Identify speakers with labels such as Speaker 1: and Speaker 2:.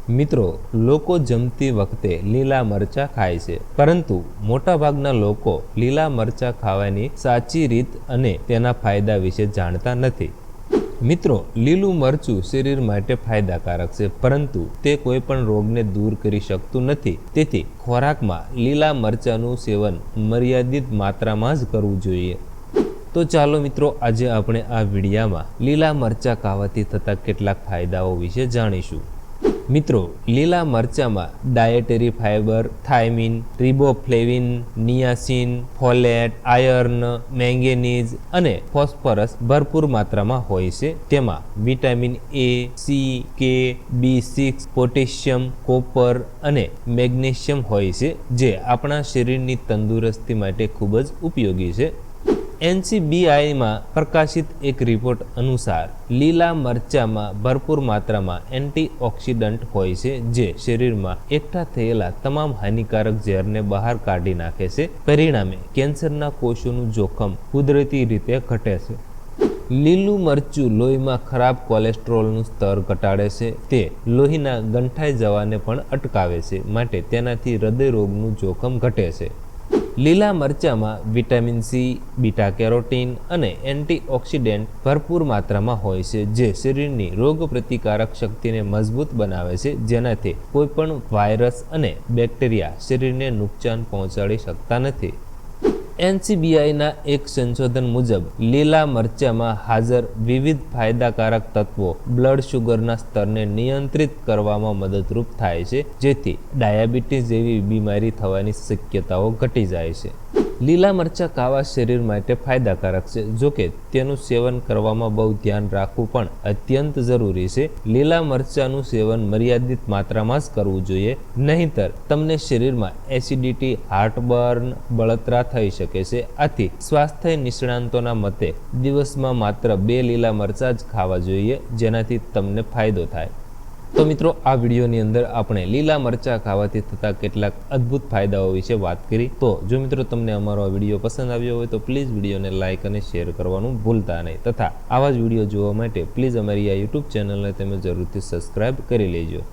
Speaker 1: મિત્રો, લોકો જમતી વખતે લીલા મરચાં ખાય છે, પરંતુ મોટાભાગના લોકો લીલા મરચાં ખાવાની સાચી રીત અને તેના ફાયદા વિશે જાણતા નથી. મિત્રો, લીલું મરચું શરીર માટે ફાયદાકારક છે, પરંતુ તે કોઈ પણ રોગને દૂર કરી શકતું નથી. તેથી ખોરાકમાં લીલા મરચાંનું સેવન મર્યાદિત માત્રામાં જ કરવું જોઈએ. તો ચાલો મિત્રો, આજે આપણે આ વિડીયોમાં લીલા મરચાં ખાવાથી થતા કેટલાક ફાયદાઓ વિશે જાણીશું. મિત્રો, લીલા મરચાંમાં dietary fibre, thiamine, riboflavin, niacin, folate, iron, manganese અને ફોસ્ફરસ ભરપૂર માત્રામાં હોય છે. તેમાં વિટામિન એ, સી, કે, B6, પોટેશિયમ, કોપર અને મેગ્નેશિયમ હોય છે, જે આપણા શરીરની તંદુરસ્તી માટે ખૂબ જ ઉપયોગી છે. NCBIમાં પ્રકાશિત એક રિપોર્ટ અનુસાર લીલા મરચાંમાં ભરપૂર માત્રામાં એન્ટીઓક્સિડન્ટ હોય છે, જે શરીરમાં એકઠા થયેલા તમામ હાનિકારક ઝેરને બહાર કાઢી નાખે છે. પરિણામે કેન્સરના કોષોનું જોખમ કુદરતી રીતે ઘટે છે. લીલું મરચું લોહીમાં ખરાબ કોલેસ્ટ્રોલનું સ્તર ઘટાડે છે. તે લોહીના ગંઠાઈ જવાને પણ અટકાવે છે, માટે તેનાથી હૃદય રોગનું જોખમ ઘટે છે. લીલા મરચાંમાં વિટામિન સી, બીટા કેરોટીન અને એન્ટીઓક્સિડન્ટ ભરપૂર માત્રામાં હોય છે, જે શરીરની રોગ પ્રતિકારક શક્તિને મજબૂત બનાવે છે, જેનાથી કોઈપણ વાયરસ અને બેક્ટેરિયા શરીરને નુકસાન પહોંચાડી શકતા નથી. NCBIના એક સંશોધન મુજબ લીલા મરચાંમાં હાજર વિવિધ ફાયદાકારક તત્વો બ્લડ શુગરના સ્તરને નિયંત્રિત કરવામાં મદદરૂપ થાય છે, જેથી ડાયાબિટીસ જેવી બીમારી થવાની શક્યતાઓ ઘટી જાય છે. લીલા મરચાં ખાવા શરીર માટે ફાયદાકારક છે, જોકે તેનું સેવન કરવામાં બહુ ધ્યાન રાખવું પણ અત્યંત જરૂરી છે. લીલા મરચાંનું સેવન મર્યાદિત માત્રામાં જ કરવું જોઈએ, નહીંતર તમને શરીરમાં એસિડિટી, હાર્ટબર્ન, બળતરા થઈ શકે છે. આથી સ્વાસ્થ્ય નિષ્ણાંતોના મતે દિવસમાં માત્ર 2 લીલા મરચાં જ ખાવા જોઈએ, જેનાથી તમને ફાયદો થાય. તો મિત્રો, આ વિડીયોની અંદર આપણે લીલા મરચાં ખાવાથી થતા કેટલાક અદ્ભુત ફાયદાઓ વિશે વાત કરી. તો જો મિત્રો તમને અમારો આ વિડીયો પસંદ આવ્યો હોય તો પ્લીઝ વિડીયોને લાઇક અને શેર કરવાનું ભૂલતા નહીં, તથા આવા જ વિડીયો જોવા માટે પ્લીઝ અમારી આ યુટ્યુબ ચેનલને તમે જરૂરથી સબસ્ક્રાઈબ કરી લેજો.